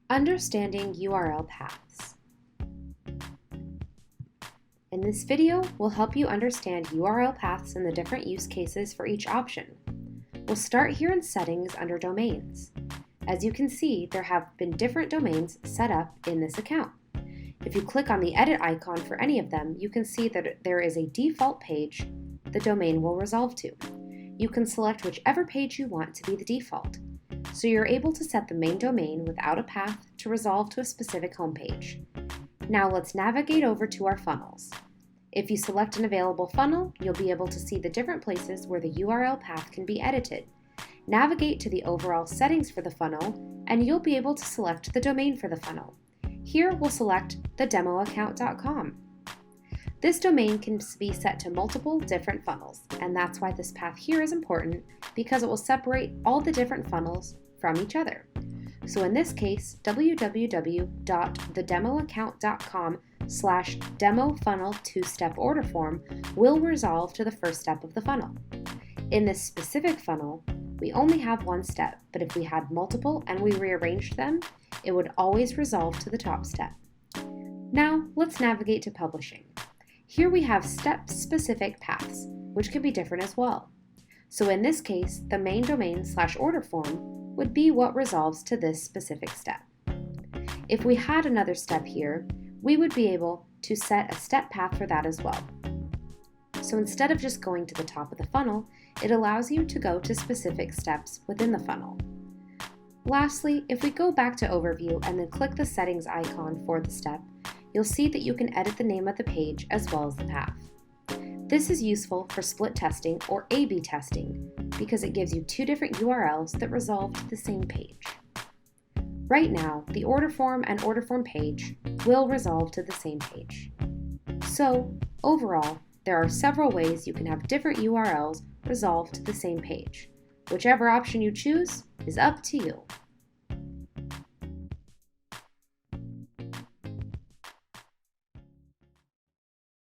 Understanding URL paths. In this video, we'll help you understand URL paths and the different use cases for each option. We'll start here in Settings under Domains. As you can see, there have been different domains set up in this account. If you click on the edit icon for any of them, you can see that there is a default page the domain will resolve to. You can select whichever page you want to be the default, so you're able to set the main domain without a path to resolve to a specific homepage. Now let's navigate over to our funnels. If you select an available funnel, you'll be able to see the different places where the URL path can be edited. Navigate to the overall settings for the funnel, and you'll be able to select the domain for the funnel. Here we'll select thedemoaccount.com. This domain can be set to multiple different funnels, and that's why this path here is important, because it will separate all the different funnels from each other. So in this case, www.thedemoaccount.com/demo-funnel two-step order form will resolve to the first step of the funnel. In this specific funnel, we only have one step, but if we had multiple and we rearranged them, it would always resolve to the top step. Now, let's navigate to publishing. Here we have step-specific paths, which can be different as well. So in this case, the main domain/order form would be what resolves to this specific step. If we had another step here, we would be able to set a step path for that as well. So instead of just going to the top of the funnel, it allows you to go to specific steps within the funnel. Lastly, if we go back to Overview and then click the settings icon for the step, you'll see that you can edit the name of the page as well as the path. This is useful for split testing or A/B testing because it gives you two different URLs that resolve to the same page. Right now, the order form and order form page will resolve to the same page. So, overall, there are several ways you can have different URLs resolve to the same page. Whichever option you choose is up to you.